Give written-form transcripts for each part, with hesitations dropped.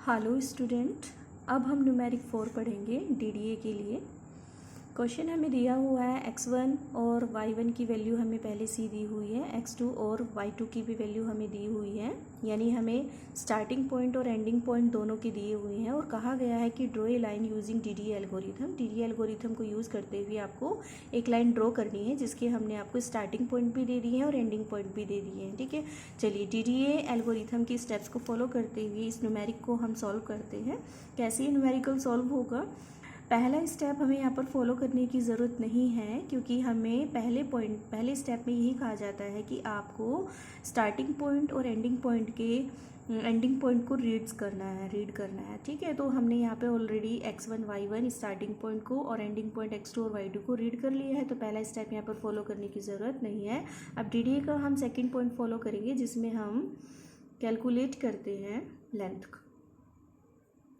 Hello student, अब हम numeric 4 पढ़ेंगे डीडीए के लिए। क्वेश्चन हमें दिया हुआ है x1 और y1 की वैल्यू हमें पहले सी दी हुई है, x2 और y2 की भी वैल्यू हमें दी हुई है, यानी हमें स्टार्टिंग पॉइंट और एंडिंग पॉइंट दोनों के दिए हुए हैं। और कहा गया है कि draw a line using DDA algorithm. DDA algorithm को यूज़ करते हुए आपको एक लाइन ड्रॉ करनी है जिसके हमने आपको स्टार्टिंग पॉइंट भी दे दिए हैं और एंडिंग पॉइंट भी दे दिए हैं। ठीक है, चलिए डीडीए एल्गोरिथम की स्टेप्स को फॉलो करते हुए इस न्यूमेरिक को हम सॉल्व करते हैं। कैसे ये न्यूमेरिकल सॉल्व होगा? पहला स्टेप हमें यहाँ पर फॉलो करने की ज़रूरत नहीं है, क्योंकि हमें पहले स्टेप में यही कहा जाता है कि आपको स्टार्टिंग पॉइंट और एंडिंग पॉइंट को रीड करना है। ठीक है, तो हमने यहाँ पे already x1 y1 starting point को और एंडिंग पॉइंट x2 और y2 को रीड कर लिया है, तो पहला स्टेप यहाँ पर फॉलो करने की ज़रूरत नहीं है। अब डीडीए का हम सेकेंड पॉइंट फॉलो करेंगे, जिसमें हम कैलकुलेट करते हैं लेंथ,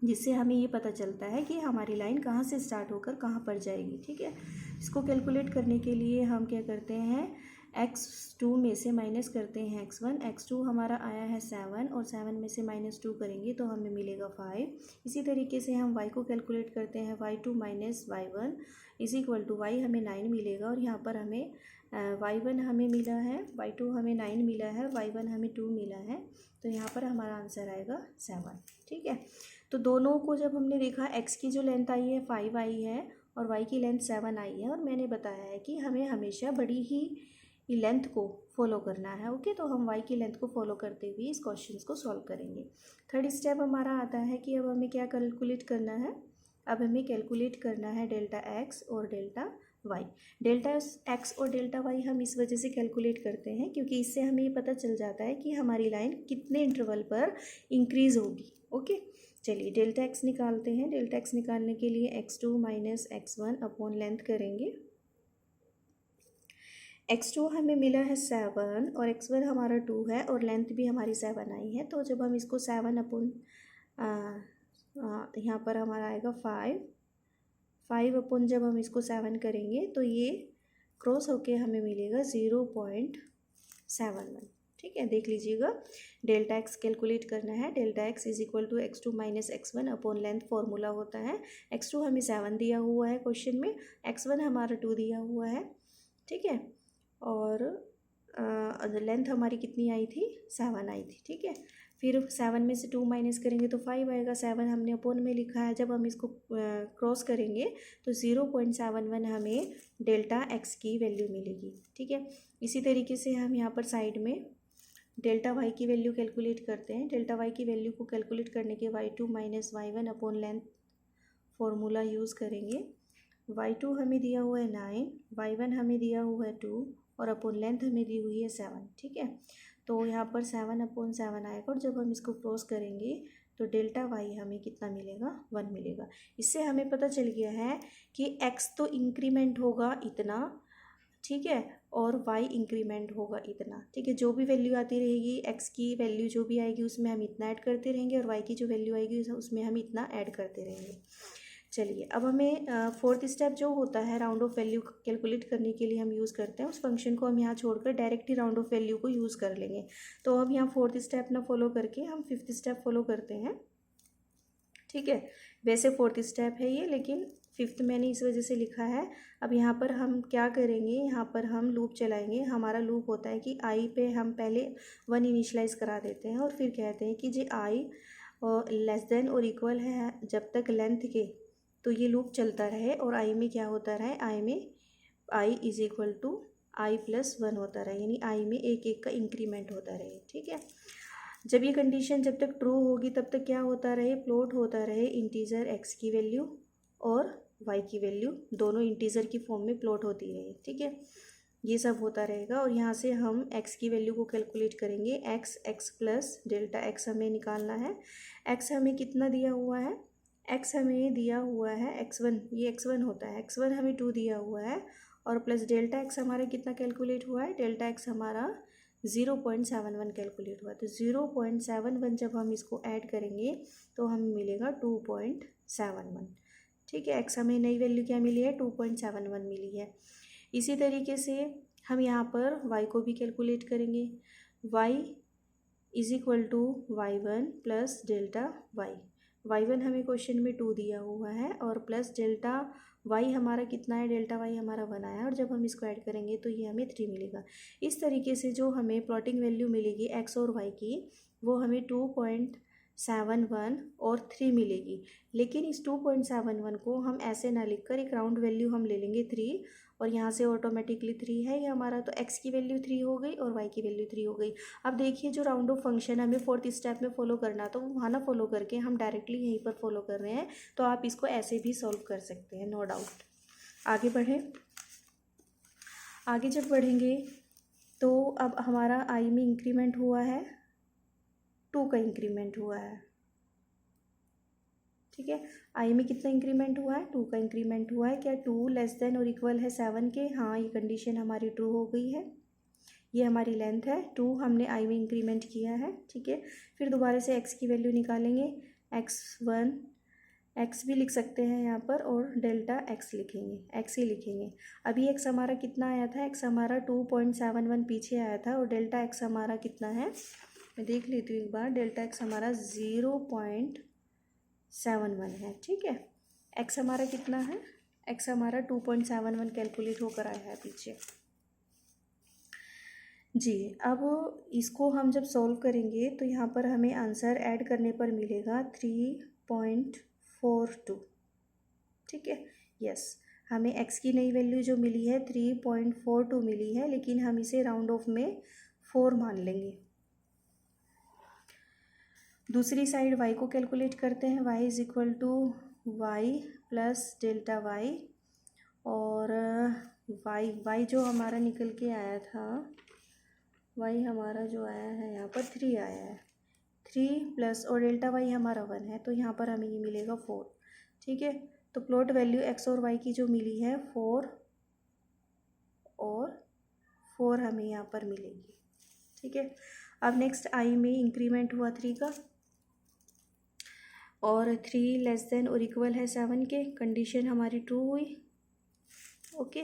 जिससे हमें ये पता चलता है कि हमारी लाइन कहाँ से स्टार्ट होकर कहाँ पर जाएगी। ठीक है, इसको कैलकुलेट करने के लिए हम क्या करते हैं, x2 में से माइनस करते हैं x1। x2 हमारा आया है 7 और 7 में से -2 करेंगे तो हमें मिलेगा 5। इसी तरीके से हम y को कैलकुलेट करते हैं, y2 minus y1 is equal to y हमें 9 मिलेगा। और यहाँ पर हमें y1 हमें मिला है, y2 हमें 9 मिला है, y1 हमें 2 मिला है, तो यहाँ पर हमारा आंसर आएगा 7। ठीक है, तो दोनों को जब हमने देखा, x की जो लेंथ आई है 5 आई है और y की लेंथ 7 आई है, और मैंने बताया है कि हमें हमेशा बड़ी ही लेंथ को फॉलो करना है। ओके, तो हम y की लेंथ को फॉलो करते हुए इस क्वेश्चन को सॉल्व करेंगे। थर्ड स्टेप हमारा आता है कि अब हमें क्या कैलकुलेट करना है, अब हमें कैलकुलेट करना है डेल्टा x और डेल्टा y। डेल्टा x और डेल्टा y हम इस वजह से कैलकुलेट करते हैं क्योंकि इससे हमें ये पता चल जाता है कि हमारी लाइन कितने इंटरवल पर इंक्रीज होगी। ओके, चलिए डेल्टा x निकालते हैं। डेल्टा x निकालने के लिए x2 minus x1 upon length करेंगे। x2 हमें मिला है 7 और x1 हमारा 2 है और लेंथ भी हमारी 7 आई है, तो जब हम इसको 7 अपॉन यहाँ पर हमारा आएगा 5 अपॉन, जब हम इसको 7 करेंगे तो ये क्रॉस होके हमें मिलेगा 0.71। ठीक है, देख लीजिएगा, डेल्टा x कैलकुलेट करना है। Delta x is equal to x2 minus x1 upon length formula होता है। x2 हमें 7 दिया हुआ है क्वेश्चन में, x1 हमारा 2 दिया हुआ है। ठीक है, और लेंथ हमारी कितनी आई थी, 7 आई थी। ठीक है, फिर 7 में से 2 माइनस करेंगे तो 5 आएगा। 7 हमने अपॉन में लिखा है, जब हम इसको क्रॉस करेंगे तो 0.71 हमें डेल्टा x की वैल्यू मिलेगी। ठीक है, इसी तरीके से हम यहाँ पर साइड में डेल्टा y की वैल्यू कैलकुलेट करते हैं। डेल्टा y की वैल्यू को कैलकुलेट करने के y2 minus y1 upon length formula use करेंगे। y2 हमें दिया हुआ है 9, y1 हमें दिया हुआ है 2 और अपॉन लेंथ हमें दी हुई है 7। ठीक है, तो यहाँ पर 7 अपॉन 7 आएगा और जब हम इसको क्रॉस करेंगे तो डेल्टा y हमें कितना मिलेगा, 1 मिलेगा। इससे हमें पता चल गया है कि x तो इंक्रीमेंट होगा इतना, ठीक है, और y इंक्रीमेंट होगा इतना। ठीक है, जो भी वैल्यू आती रहेगी, x की वैल्यू जो भी आएगी उसमें हम इतना ऐड करते रहेंगे और y की जो वैल्यू आएगी उसमें हम इतना ऐड करते रहेंगे। चलिए, अब हमें फोर्थ स्टेप जो होता है राउंड ऑफ वैल्यू कैलकुलेट करने के लिए हम यूज़ करते हैं, उस फंक्शन को हम यहाँ छोड़कर direct he round of value को यूज़ कर लेंगे। तो अब यहाँ फोर्थ स्टेप ना फॉलो करके हम फिफ्थ स्टेप फॉलो करते हैं। ठीक है, वैसे फोर्थ स्टेप है ये, लेकिन फिफ्थ मैंने इस वजह से लिखा है। अब यहाँ पर हम क्या करेंगे, यहाँ पर हम लूप चलाएंगे। हमारा लूप होता है कि आई पे हम पहले 1 इनिशलाइज करा देते हैं और फिर कहते हैं कि जी आई लेस देन और इक्वल है जब तक लेंथ के, तो ये लूप चलता रहे और आई में क्या होता रहे, आई में i is equal to i plus 1 होता रहे, यानी आई में एक एक का इंक्रीमेंट होता रहे। ठीक है, जब ये कंडीशन जब तक ट्रू होगी तब तक क्या होता रहे, प्लॉट होता रहे इंटीजर x की वैल्यू और y की वैल्यू, दोनों इंटीजर की फॉर्म में प्लॉट होती रहे। ठीक है, ये सब होता रहेगा और यहाँ से हम x की वैल्यू को कैलकुलेट करेंगे। x प्लस डेल्टा x हमें निकालना है। x हमें कितना दिया हुआ है, x हमें दिया हुआ है x1, ये x1 होता है, x1 हमें 2 दिया हुआ है और प्लस डेल्टा x हमारा कितना कैलकुलेट हुआ है, डेल्टा x हमारा 0.71 कैलकुलेट हुआ। तो 0.71 जब हम इसको ऐड करेंगे तो हमें मिलेगा 2.71। ठीक है, x हमें नई वैल्यू क्या मिली है, 2.71 मिली है। इसी तरीके से हम यहाँ पर y को भी कैलकुलेट करेंगे। y is equal to y1 plus delta y। y1 हमें क्वेश्चन में 2 दिया हुआ है और प्लस डेल्टा y हमारा कितना है, डेल्टा y हमारा 1 आया और जब हम इसको ऐड करेंगे तो ये हमें 3 मिलेगा। इस तरीके से जो हमें प्लॉटिंग वैल्यू मिलेगी x और y की वो हमें 2.71 और 3 मिलेगी। लेकिन इस 2.71 को हम ऐसे ना लिखकर एक राउंड वैल्यू हम ले लेंगे 3 और यहाँ से ऑटोमेटिकली 3 है ये हमारा, तो x की वैल्यू 3 हो गई और y की वैल्यू 3 हो गई। अब देखिए जो राउंड ऑफ फंक्शन हमें फोर्थ स्टेप में फॉलो करना तो वहाँ ना फॉलो करके हम डायरेक्टली यहीं पर फॉलो कर रहे हैं, तो आप इसको ऐसे भी सॉल्व कर सकते हैं, नो डाउट। आगे बढ़ें। आगे जब बढ़ेंगे तो अब हमारा i में इंक्रीमेंट हुआ है, 2 का इंक्रीमेंट हुआ है, ठीक है। आई में कितना इंक्रीमेंट हुआ है, 2 का इंक्रीमेंट हुआ है। क्या 2 लेस देन और इक्वल है 7 के? हाँ, ये कंडीशन हमारी ट्रू हो गई है। ये हमारी लेंथ है, 2 हमने आई में इंक्रीमेंट किया है, ठीक है। फिर दोबारा से x की वैल्यू निकालेंगे, x1 x भी लिख सकते हैं यहाँ पर और डेल्टा x लिखेंगे, x ही लिखेंगे। अभी x हमारा कितना आया था, x हमारा 2.71 पीछे आया था और डेल्टा x हमारा कितना है, मैं देख लेती हूँ एक बार। डेल्टा x हमारा 0.71 है, ठीक है। x हमारा कितना है, x हमारा 2.71 कैलकुलेट होकर आया है पीछे जी। अब इसको हम जब सॉल्व करेंगे तो यहाँ पर हमें आंसर ऐड करने पर मिलेगा 3.42, ठीक है। यस, हमें x की नई वैल्यू जो मिली है 3.42 मिली है, लेकिन हम इसे राउंड ऑफ में 4 मान लेंगे। दूसरी साइड y को कैलकुलेट करते हैं, y is equal to y plus delta y और y जो हमारा निकल के आया था, y हमारा जो आया है यहाँ पर 3 आया है, 3 प्लस और डेल्टा y हमारा 1 है, तो यहाँ पर हमें ये मिलेगा 4, ठीक है। तो प्लॉट वैल्यू x और y की जो मिली है 4 और 4 हमें यहाँ पर मिलेगी, ठीक है। अब नेक्स्ट i में इंक्रीमेंट हुआ 3 का और 3 लेस देन और इक्वल है 7 के, कंडीशन हमारी ट्रू हुई, ओके।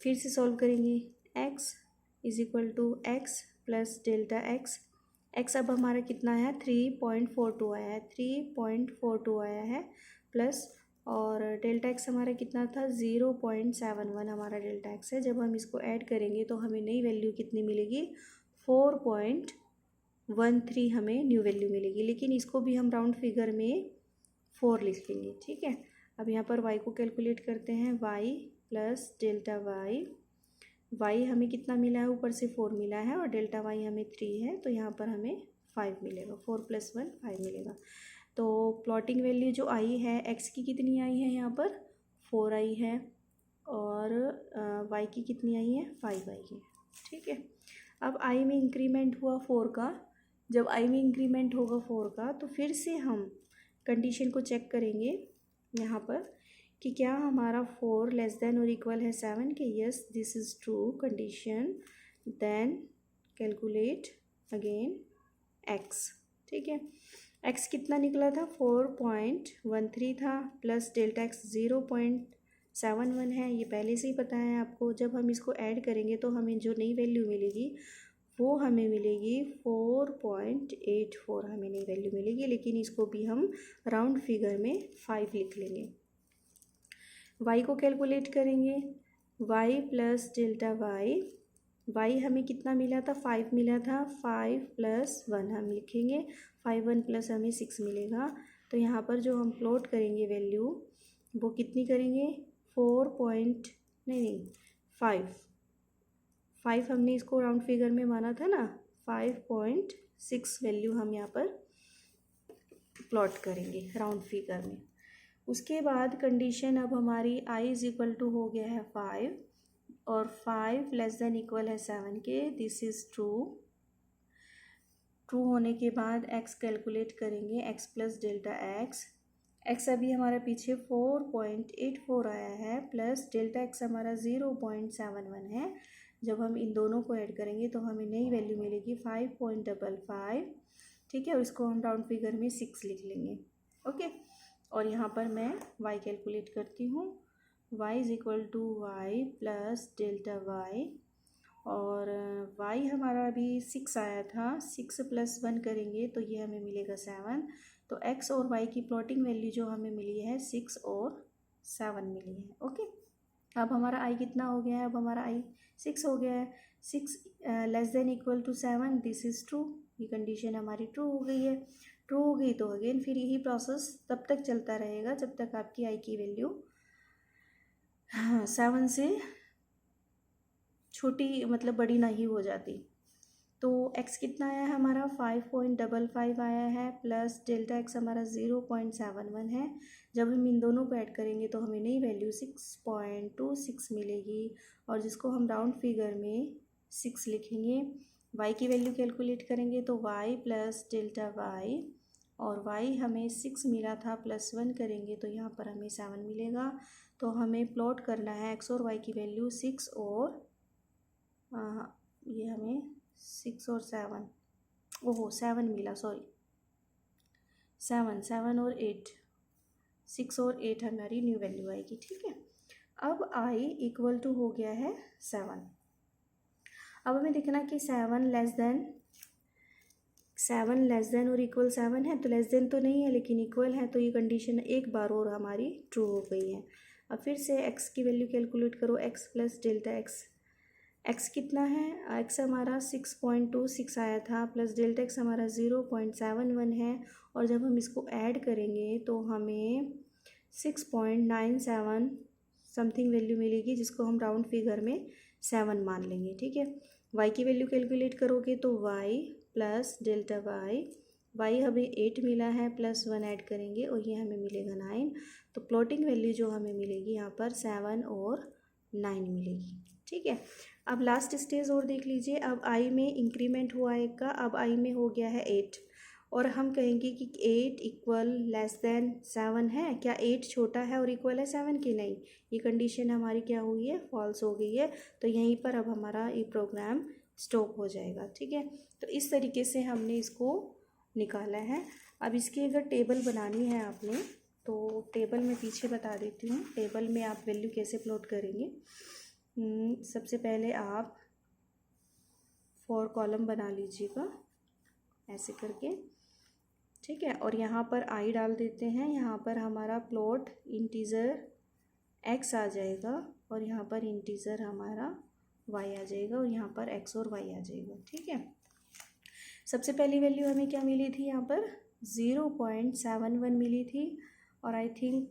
फिर से सॉल्व करेंगे, x is equal to x plus delta x अब हमारा कितना है 3.42 आया है, 3.42 आया है प्लस और डेल्टा x हमारा कितना था 0.71 हमारा डेल्टा x है। जब हम इसको ऐड करेंगे तो हमें नई वैल्यू कितनी मिलेगी 4.13 हमें न्यू वैल्यू मिलेगी, लेकिन इसको भी हम राउंड फिगर में 4 लिख लेंगे, ठीक है। अब यहाँ पर y को कैलकुलेट करते हैं, y प्लस डेल्टा y हमें कितना मिला है, ऊपर से 4 मिला है और डेल्टा y हमें 3 है, तो यहाँ पर हमें 5 मिलेगा, 4 + 1 5 मिलेगा। तो प्लॉटिंग वैल्यू जो आई है x की कितनी आई है, यहाँ पर 4 आई है और y की कितनी आई है 5 आई है, ठीक है। अब i में इंक्रीमेंट हुआ 4 का, जब i में इंक्रीमेंट होगा 4 का तो फिर से हम कंडीशन को चेक करेंगे यहाँ पर कि क्या हमारा 4 लेस देन और इक्वल है 7 के, yes this is true condition, then calculate again x, ठीक है। x कितना निकला था 4.13 था प्लस डेल्टा x 0.71 है, ये पहले से ही पता है आपको। जब हम इसको ऐड करेंगे तो हमें जो नई वैल्यू मिलेगी वो हमें मिलेगी 4.84 हमें नई वैल्यू मिलेगी, लेकिन इसको भी हम राउंड फिगर में 5 लिख लेंगे। y को कैलकुलेट करेंगे, y प्लस डेल्टा y हमें कितना मिला था 5 मिला था, 5 + 1 हम लिखेंगे, 5 1 प्लस हमें 6 मिलेगा। तो यहाँ पर जो हम प्लॉट करेंगे वैल्यू वो कितनी करेंगे 5 हमने इसको राउंड फिगर में माना था ना, 5.6 वैल्यू हम यहाँ पर प्लॉट करेंगे राउंड फिगर में। उसके बाद कंडीशन अब हमारी i इज इक्वल टू हो गया है 5 और 5 लेस देन इक्वल है 7 के, दिस इज़ ट्रू होने के बाद x कैलकुलेट करेंगे, x प्लस डेल्टा x अभी हमारा पीछे 4.84 आया है प्लस डेल्टा x हमारा 0.71 है। जब हम इन दोनों को ऐड करेंगे तो हमें नई वैल्यू मिलेगी 5.55, ठीक है। और इसको हम राउंड फिगर में 6 लिख लेंगे, ओके। और यहाँ पर मैं y कैलकुलेट करती हूँ, y is equal to y plus delta y और y हमारा अभी 6 आया था, 6 + 1 करेंगे तो ये हमें मिलेगा 7, तो x और y की प्लॉटिंग वैल्यू जो हमें मिली है 6 और 7 मिली है। ओके, अब हमारा i कितना हो गया है, अब हमारा i 6 हो गया है। 6 less than equal to 7, this is true, ये कंडीशन हमारी ट्रू हो गई है। ट्रू हो गई तो अगेन फिर यही प्रोसेस तब तक चलता रहेगा जब तक आपकी i की वैल्यू 7 से छोटी मतलब बड़ी नहीं हो जाती। तो x कितना आया है हमारा 5.55 आया है, प्लस डेल्टा x हमारा 0.71 है। जब हम इन दोनों को ऐड करेंगे तो हमें नई वैल्यू 6.26 मिलेगी, और जिसको हम राउंड फिगर में 6 लिखेंगे। y की वैल्यू कैलकुलेट करेंगे तो y प्लस डेल्टा y, और y हमें 6 मिला था, प्लस 1 करेंगे तो यहाँ पर हमें 7 मिलेगा। तो हमें प्लॉट करना है x और y की वैल्यू 6 और ये हमें 6 और 7, ओहो 7 मिला, सॉरी 7 और 8, 6 और 8 हमारी न्यू वैल्यू आएगी। ठीक है, अब i इक्वल टू हो गया है 7। अब हमें देखना कि 7 लेस देन और इक्वल 7 है, तो लेस देन तो नहीं है लेकिन इक्वल है, तो ये कंडीशन एक बार और हमारी ट्रू हो गई है। अब फिर से x की वैल्यू कैलकुलेट करो, x प्लस डेल्टा x कितना है, x हमारा 6.26 आया था, प्लस डेल्टा x हमारा 0.71 है, और जब हम इसको ऐड करेंगे तो हमें 6.97 समथिंग वैल्यू मिलेगी, जिसको हम राउंड फिगर में 7 मान लेंगे। ठीक है, y की वैल्यू कैलकुलेट करोगे तो y प्लस डेल्टा y हमें 8 मिला है, प्लस 1 ऐड करेंगे और ये हमें मिलेगा 9। तो प्लॉटिंग वैल्यू जो हमें मिलेगी यहाँ पर 7 और 9 मिलेगी। ठीक है, अब लास्ट स्टेज और देख लीजिए। अब i में इंक्रीमेंट हुआ एक का, अब i में हो गया है 8, और हम कहेंगे कि 8 इक्वल लेस देन 7 है। क्या 8 छोटा है और इक्वल है 7 की? नहीं, ये कंडीशन हमारी क्या हुई है, फॉल्स हो गई है। तो यहीं पर अब हमारा ये प्रोग्राम स्टॉप हो जाएगा। ठीक है, तो इस तरीके से हमने इसको निकाला है। अब इसकी अगर टेबल बनानी है आपने, तो टेबल में पीछे बता देती हूँ। टेबल में आप वैल्यू कैसे प्लॉट करेंगे। सबसे पहले आप 4 कॉलम बना लीजिएगा ऐसे करके। ठीक है, और यहाँ पर i डाल देते हैं। यहाँ पर हमारा प्लॉट इंटीजर x आ जाएगा, और यहाँ पर इंटीजर हमारा y आ जाएगा, और यहाँ पर x और y आ जाएगा। ठीक है, सबसे पहली वैल्यू हमें क्या मिली थी, यहाँ पर 0.71 मिली थी, और आई थिंक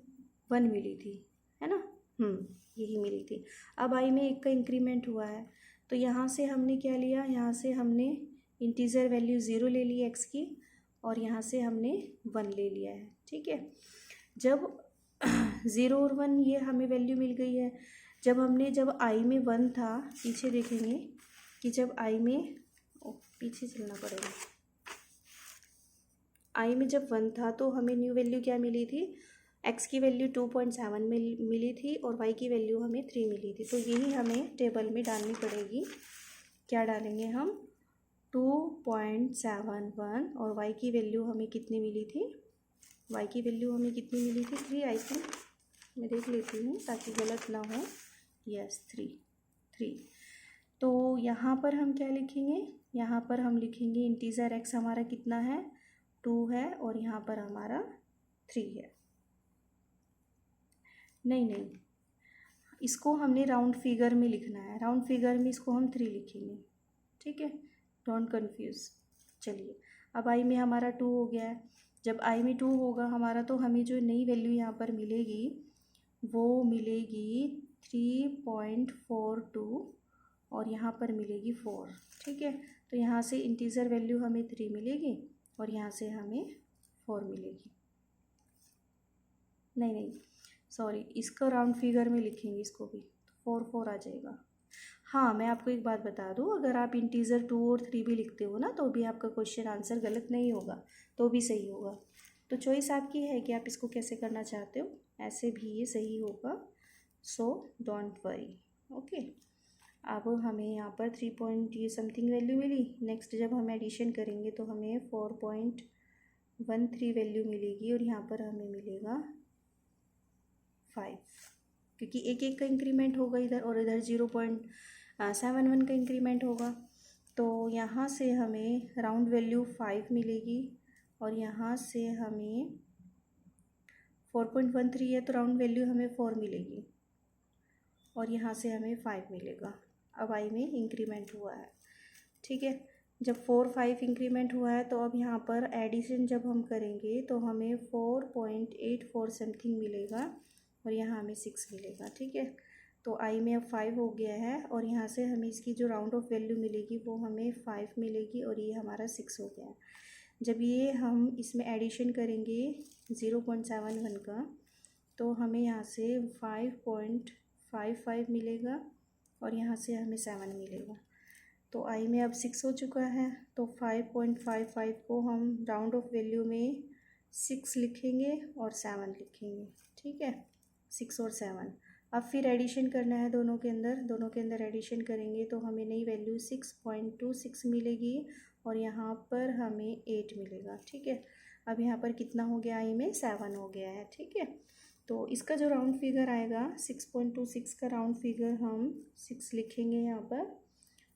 1 मिली थी, है ना। यही मिली थी। अब i में 1 का इंक्रीमेंट हुआ है, तो यहाँ से हमने क्या लिया, यहाँ से हमने इंटीजर वैल्यू 0 ले ली x की, और यहाँ से हमने 1 ले लिया है। ठीक है, जब 0 और 1 ये हमें वैल्यू मिल गई है। जब i में 1 था, पीछे देखेंगे कि जब i में पीछे चलना पड़ेगा, i में जब 1 था तो हमें न्यू वैल्यू क्या मिली थी, x की वैल्यू 2.7 मिली थी, और y की वैल्यू हमें 3 मिली थी। तो यही हमें टेबल में डालनी पड़ेगी। क्या डालेंगे हम, 2.71, और y की वैल्यू हमें कितनी मिली थी, y की वैल्यू हमें कितनी मिली थी, 3 आई थिंक, मैं देख लेती हूँ ताकि गलत ना हो। यस, 3। तो यहाँ पर हम क्या लिखेंगे, यहाँ पर हम लिखेंगे इंटीजर x हमारा कितना है, 2 है, और यहाँ पर हमारा 3 है। नहीं, इसको हमने राउंड फिगर में लिखना है। राउंड फिगर में इसको हम 3 लिखेंगे। ठीक है, डोंट कंफ्यूज। चलिए, अब i में हमारा 2 हो गया है। जब i में 2 होगा हमारा, तो हमें जो नई वैल्यू यहाँ पर मिलेगी वो मिलेगी 3.42, और यहाँ पर मिलेगी 4। ठीक है, तो यहाँ से इंटीजर वैल्यू हमें 3 मिलेगी, और यहाँ से हमें 4 मिलेगी। नहीं, सॉरी, इसको राउंड फिगर में लिखेंगे, इसको भी 4 आ जाएगा। हाँ, मैं आपको एक बात बता दूँ, अगर आप इंटीजर 2 और 3 भी लिखते हो ना, तो भी आपका क्वेश्चन आंसर गलत नहीं होगा, तो भी सही होगा। तो चॉइस आपकी है कि आप इसको कैसे करना चाहते हो, ऐसे भी ये सही होगा। So don't worry. ओके, अब हमें यहाँ पर 3 ये समथिंग वैल्यू मिली। नेक्स्ट जब हम एडिशन करेंगे तो हमें 4.13 वैल्यू मिलेगी, और यहाँ पर हमें मिलेगा 5, क्योंकि एक का इंक्रीमेंट होगा इधर, और इधर 0.71 का इंक्रीमेंट होगा। तो यहाँ से हमें राउंड वैल्यू 5 मिलेगी, और यहाँ से हमें 4.13 है तो राउंड वैल्यू हमें 4 मिलेगी और यहाँ से हमें 5 मिलेगा। अब आई में इंक्रीमेंट हुआ है, ठीक है। जब 4 5 इंक्रीमेंट हुआ है तो अब यहाँ पर एडिशन जब हम करेंगे तो हमें 4.84 समथिंग मिलेगा और यहाँ हमें 6 मिलेगा, ठीक है। तो आई में अब 5 हो गया है और यहाँ से हमें इसकी जो राउंड ऑफ वैल्यू मिलेगी वो हमें 5 मिलेगी और ये हमारा 6 हो गया है। जब ये हम इसमें एडिशन करेंगे 0.71 का तो हमें यहाँ से 5.55 मिलेगा और यहाँ से हमें 7 मिलेगा। तो आई में अब 6 हो चुका है तो 5.55 को हम राउंड ऑफ वैल्यू में 6 लिखेंगे और 7 लिखेंगे, ठीक है। 6 और 7 अब फिर एडिशन करना है दोनों के अंदर एडिशन करेंगे तो हमें नई वैल्यू 6.26 मिलेगी और यहाँ पर हमें 8 मिलेगा, ठीक है। अब यहाँ पर कितना हो गया, आई में 7 हो गया है, ठीक है। तो इसका जो राउंड फिगर आएगा 6.26 का राउंड फिगर हम 6 लिखेंगे यहाँ पर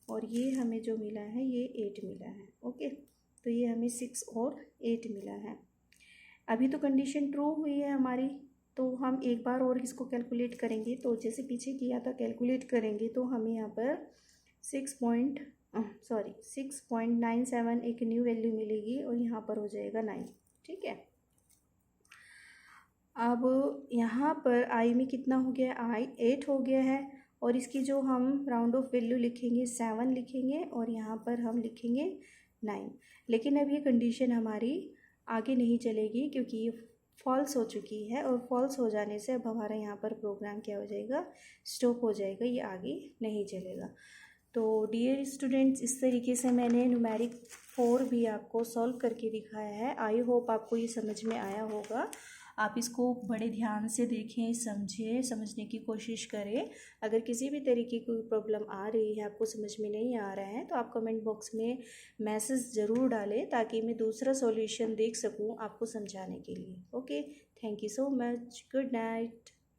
और ये हमें जो मिला है ये 8 मिला है, ओके। तो ये हमें 6 और 8 मिला है। अभी तो कंडीशन ट्रू हुई है हमारी, तो हम एक बार और इसको कैलकुलेट करेंगे। तो जैसे पीछे किया था कैलकुलेट करेंगे तो हमें यहाँ पर 6.97 एक न्यू वैल्यू मिलेगी और यहाँ पर हो जाएगा 9, ठीक है। अब यहाँ पर आई में कितना हो गया, आई 8 हो गया है और इसकी जो हम राउंड ऑफ वैल्यू लिखेंगे 7 लिखेंगे और यहाँ पर हम लिखेंगे 9। लेकिन अब ये कंडीशन हमारी आगे नहीं चलेगी क्योंकि ये फॉल्स हो चुकी है और फॉल्स हो जाने से अब हमारा यहाँ पर प्रोग्राम क्या हो जाएगा, स्टॉप हो जाएगा, ये आगे नहीं चलेगा। तो डियर स्टूडेंट्स, इस तरीके से मैंने न्यूमेरिक 4 भी आपको सॉल्व करके दिखाया है। आई होप आपको ये समझ में आया होगा। आप इसको बड़े ध्यान से देखें, समझें, समझने की कोशिश करें। अगर किसी भी तरीके की कोई प्रॉब्लम आ रही है, आपको समझ में नहीं आ रहा है, तो आप कमेंट बॉक्स में मैसेज ज़रूर डालें ताकि मैं दूसरा सॉल्यूशन देख सकूं आपको समझाने के लिए। Okay, thank you so much, good night.